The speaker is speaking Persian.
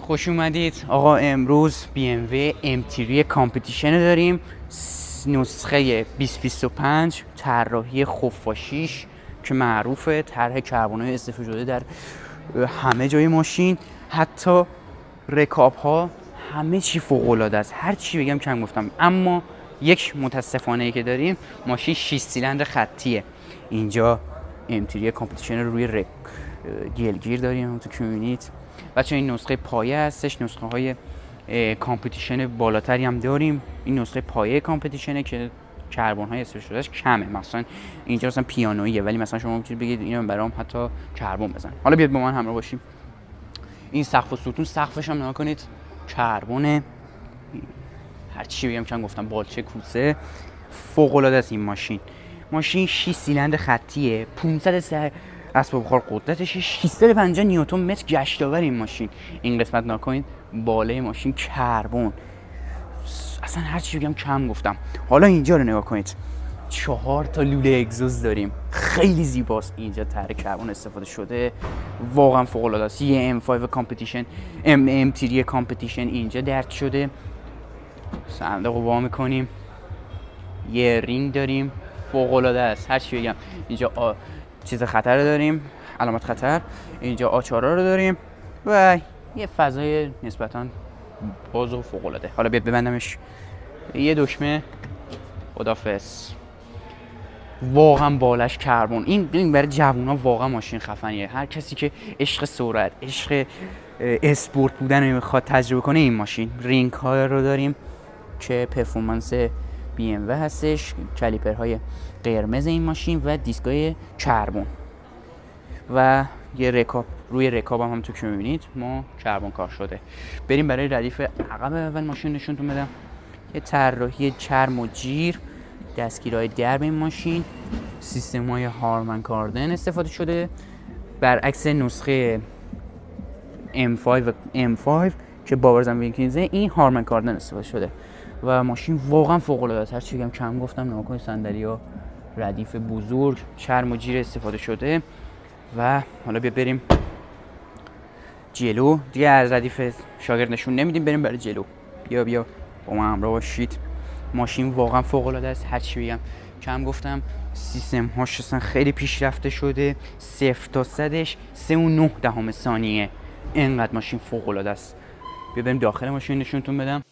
خوش اومدید آقا. امروز BMW M3 کامپتیشن داریم، نسخه 2025 طراحی خفاشیش که معروفه، طرح کربن‌های استفاده شده در همه جای ماشین، حتی رکاب ها، همه چی فوق العاده است. هر چی بگم کم گفتم. اما یک متاسفانه ای که داریم، ماشین 6 سیلندر خطیه. اینجا M3 کامپتیشن رو روی گلگیر داریم همونطور که می‌بینید. بچه این نسخه پایه هستش، نسخه های کامپتیشن بالاتری هم داریم. این نسخه پایه کامپتیشنه که کربن های استفاده شدهش کمه. مثلا اینجا مثلا پیانویه، ولی مثلا شما میتونید بگید اینو برام حتی کربن بزن. حالا بیاد با من همراه باشیم. این سقف و ستون، سقفش هم نگاه کنید کربونه. هر چی بگم کم گفتم. بالچه کوسه فوق العاده است. این ماشین 6 سیلندر خطیه، 500 اسباب بخار قدرتش، 650 نیوتن متر گشتاور این ماشین. این قسمت نکنید بالای ماشین کربن. اصلا هر چی بگم کم گفتم. حالا اینجا رو نگاه کنید، 4 تا لوله اگزوز داریم، خیلی زیباست. اینجا طرح کربن استفاده شده، واقعا فوق العاده است. یه M5 کامپتیشن، M3 کامپتیشن اینجا درج شده. صندوق رو وا می‌کنیم، یه رینگ داریم فوق العاده است. هر چی بگم. اینجا چیز خطر رو داریم، علامت خطر. اینجا آچارا رو داریم و یه فضای نسبتاً باز و فوق العاده. حالا بیاد ببندمش. یه دکمه. خدافظ. واقعا بالش کربن. این برای جوونا واقعا ماشین خفنیه. هر کسی که عشق سرعت، عشق اسپورت بودن رو میخواد تجربه کنه، این ماشین. رینگ ها رو داریم که پرفورمنس BMW هستش، کالیپرهای قرمز این ماشین و دیسکای کربن و یه رکاب. روی رکاب هم همونطور که می‌بینید ما کربن کار شده. بریم برای ردیف عقب اول ماشین نشونتون بدم. یه طراحی چرم و جیر، دستگیرهای درب این ماشین، سیستم‌های هارمن کاردن استفاده شده، برعکس نسخه M5 که باورزن ویلکینزه، این هارمن کاردن استفاده شده و ماشین واقعا فوق العاده است. هر چی بگم کم گفتم. نگاه کنید صندلی‌ها، ردیف بزرگ، چرم و جیر استفاده شده. و حالا بریم جلو. دیگه از ردیف شاگرد نشون نمیدیم، بریم برای جلو. بیا با من همراه باشید. ماشین واقعا فوق العاده است. هر چی بگم کم گفتم. سیستم هاش اصلا خیلی پیشرفته شده. 0 تا 100ش 3.9 ثانیه. اینقدر ماشین فوق العاده است. بریم داخل ماشین نشونتون بدم.